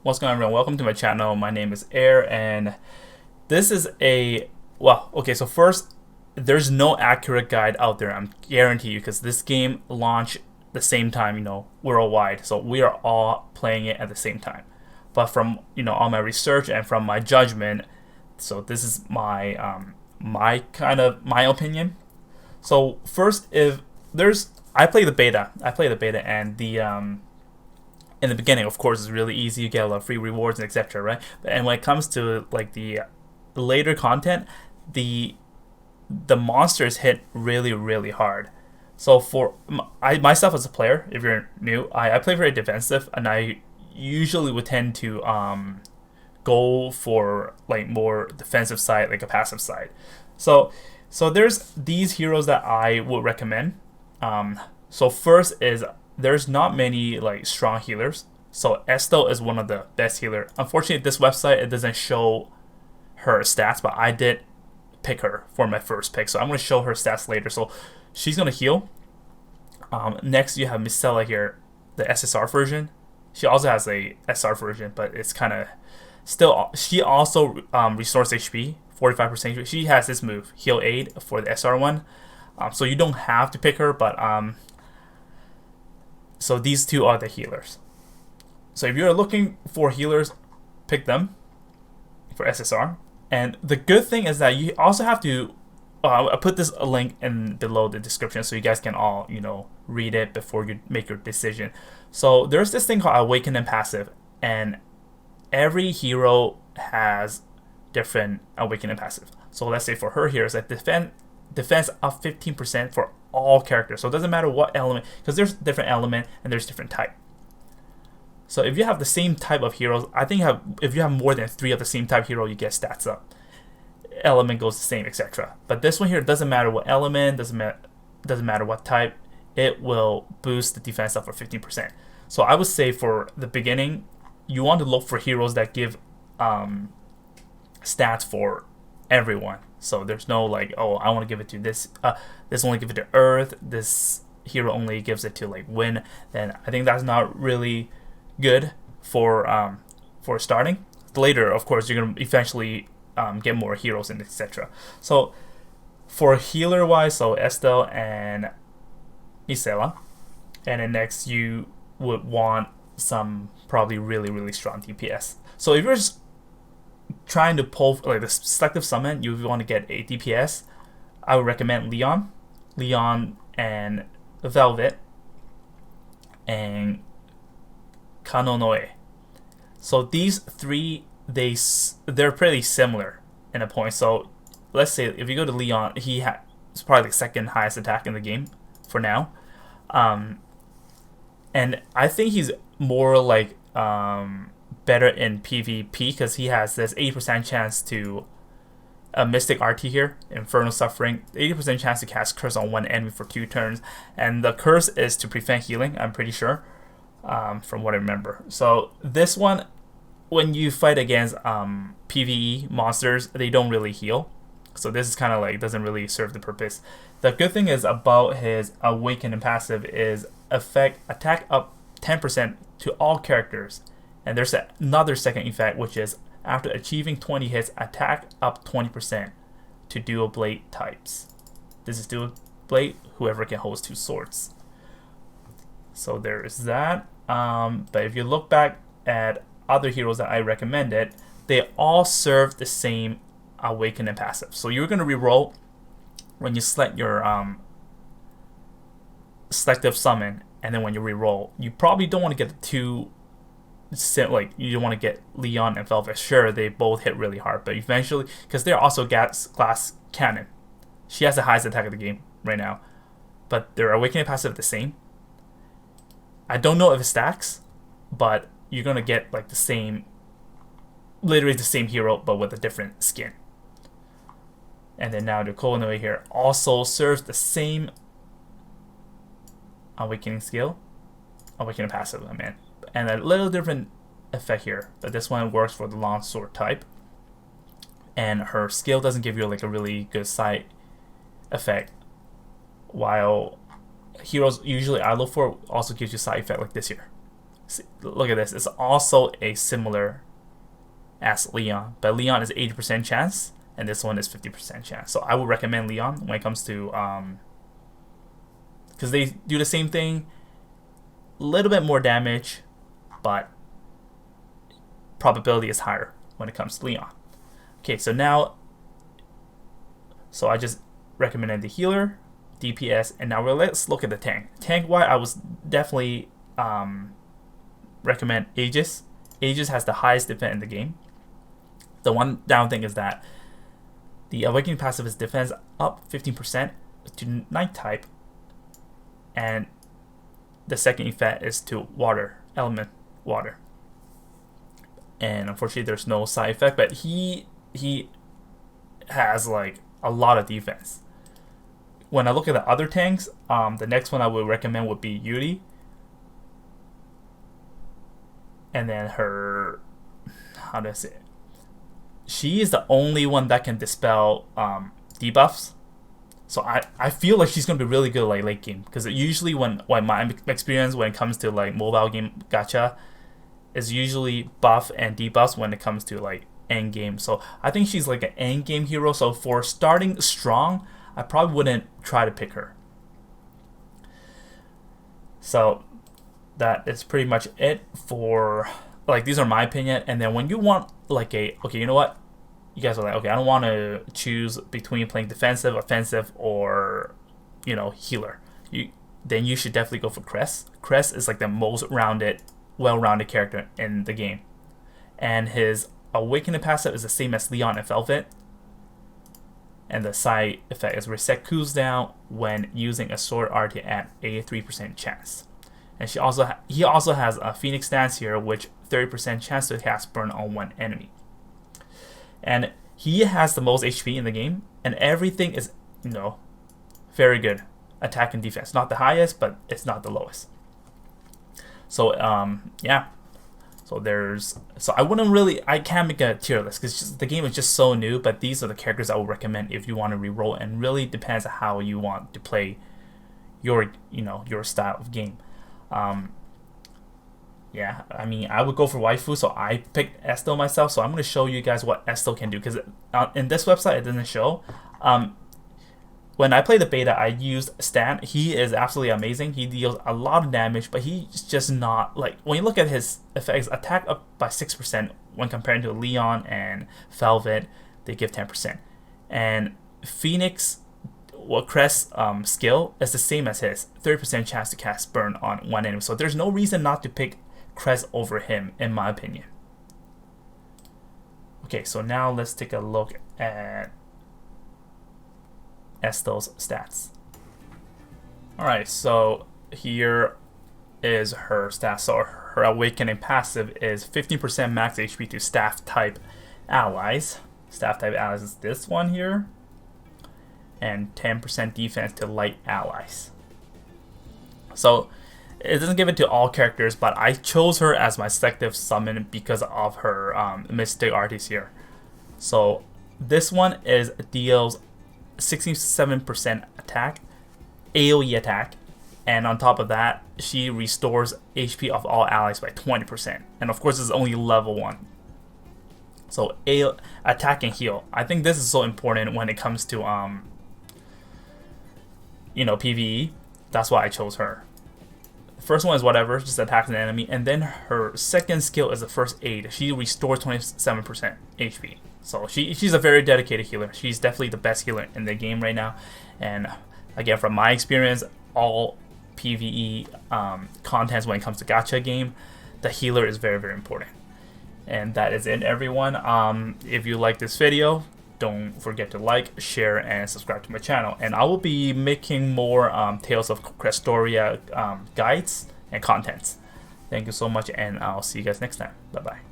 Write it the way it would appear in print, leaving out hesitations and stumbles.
What's going on, everyone? Welcome to my channel. My name is Air, and this is okay, so first, there's no accurate guide out there, I'm guarantee you, because this game launched the same time, worldwide. So we are all playing it at the same time. But from, all my research and from my judgment, so this is my opinion. So first, if there's I play the beta. And the in the beginning, of course, it's really easy. You get a lot of free rewards and etc. Right? And when it comes to like the later content, the monsters hit really hard. So for I myself as a player, if you're new, I play very defensive, and I usually would tend to go for like more defensive side, like a passive side. So there's these heroes that I would recommend. So first is there's not many like strong healers. So Estelle is one of the best healer. Unfortunately, this website it doesn't show her stats, but I did pick her for my first pick. So I'm going to show her stats later. So she's going to heal. Next, you have Micella here, the SSR version. She also has a SR version, but it's kind of still. She also restores HP, 45%. She has this move, Heal Aid, for the SR one. So you don't have to pick her, but so these two are the healers. So if you're looking for healers, pick them for SSR. And the good thing is that you also have to. I put this a link in below the description so you guys can all read it before you make your decision. So there's this thing called Awaken and Passive, and every hero has different Awaken and Passive. So let's say for her here is that defense up 15% for all characters. So it doesn't matter what element, because there's different element and there's different type. So if you have the same type of heroes, I think if you have more than 3 of the same type hero, you get stats up. Element goes the same, etc. But this one here doesn't matter what element, doesn't matter what type, it will boost the defense up for 15%. So I would say for the beginning, you want to look for heroes that give stats for everyone. So there's no like, oh, I want to give it to this. This only give it to Earth. This hero only gives it to like Wind. Then I think that's not really good for starting. Later, of course, you're gonna eventually get more heroes and etc. So for healer wise, so Estelle and Micella, and then next you would want some probably really strong DPS. So if you're just trying to pull like the selective summon, you want to get a DPS, I would recommend Leon and Velvet and Kanonoe. So these three, they're pretty similar in a point. So let's say if you go to Leon, it's probably the second highest attack in the game for now, and I think he's more like better in PvP because he has this 80% chance to a Mystic RT here, Infernal Suffering, 80% chance to cast Curse on one enemy for 2 turns, and the curse is to prevent healing, I'm pretty sure, from what I remember. So this one, when you fight against PvE monsters, they don't really heal. So this is kind of like doesn't really serve the purpose. The good thing is about his Awaken and Passive is attack up 10% to all characters. And there's another second effect, which is after achieving 20 hits, attack up 20% to dual blade types. This is dual blade, whoever can hold 2 swords. So there is that. But if you look back at other heroes that I recommended, they all serve the same Awaken and Passive. So you're going to reroll when you select your selective summon, and then when you reroll, you probably don't want to get the 2. Like you don't want to get Leon and Velvet. Sure, they both hit really hard, but eventually, because they're also glass cannon, she has the highest attack of the game right now, but their Awakening passive the same. I don't know if it stacks, but you're gonna get like the same, literally the same hero, but with a different skin. And then now the Konoe here also serves the same Awakening skill, Awakening passive, I mean. And a little different effect here, but this one works for the longsword type, and her skill doesn't give you like a really good side effect, while heroes usually I look for also gives you side effect like this here. See, look at this. It's also a similar as Leon, but Leon is 80% chance, and this one is 50% chance. So I would recommend Leon when it comes to because they do the same thing, a little bit more damage, but probability is higher when it comes to Leon. Okay, so now, so I just recommended the healer, DPS, and now let's look at the tank. Tank-wise, I was definitely recommend Aegis. Aegis has the highest defense in the game. The one down thing is that the Awakening passive is defense up 15% to Night type, and the second effect is to water, element water. And unfortunately there's no side effect, but he has like a lot of defense. When I look at the other tanks, the next one I would recommend would be Yuri. And then her, how do I say it? She is the only one that can dispel debuffs. So I feel like she's gonna be really good like late game, because usually when my experience when it comes to like mobile game gacha is usually buff and debuffs when it comes to like end game. So I think she's like an end game hero. So for starting strong, I probably wouldn't try to pick her. So that is pretty much it for, like, these are my opinion. And then when you want like a, okay, you know what, you guys are like, okay, I don't want to choose between playing defensive, offensive, or, you know, healer, then you should definitely go for Crest. Crest is like the most well-rounded character in the game, and his Awakening passive is the same as Leon and Velvet, and the side effect is reset cooldown when using a sword RT at a 3% chance. And he also has a Phoenix stance here, which 30% chance to cast burn on one enemy. And he has the most HP in the game, and everything is, you know, very good. Attack and defense, not the highest, but it's not the lowest. So yeah. So I can't make a tier list because the game is just so new. But these are the characters I would recommend if you want to reroll, and really depends on how you want to play your style of game. Yeah, I mean, I would go for waifu, so I picked Estelle myself. So I'm going to show you guys what Estelle can do, because in this website it doesn't show. When I play the beta, I used Stan. He is absolutely amazing. He deals a lot of damage, but he's just not, like, when you look at his effects, attack up by 6% when comparing to Leon and Velvet, they give 10%. And Phoenix, Crest's skill is the same as his, 30% chance to cast burn on one enemy. So there's no reason not to pick Crest over him, in my opinion. Okay, so now let's take a look at Estelle's stats. Alright, so here is her stats. So her Awakening passive is 15% max HP to staff type allies. Staff type allies is this one here. And 10% defense to light allies. So it doesn't give it to all characters, but I chose her as my selective summon because of her Mystic Artist here. So this one deals 67% attack, AoE attack, and on top of that, she restores HP of all allies by 20%. And of course, this is only level 1. So attack and heal. I think this is so important when it comes to PvE. That's why I chose her. The first one is whatever, just attacks an enemy, and then her second skill is the first aid. She restores 27% HP. So she's a very dedicated healer. She's definitely the best healer in the game right now. And again, from my experience, all PvE contents when it comes to gacha game, the healer is very, very important. And that is it, everyone. If you like this video, don't forget to like, share, and subscribe to my channel. And I will be making more Tales of Crestoria guides and contents. Thank you so much, and I'll see you guys next time. Bye-bye.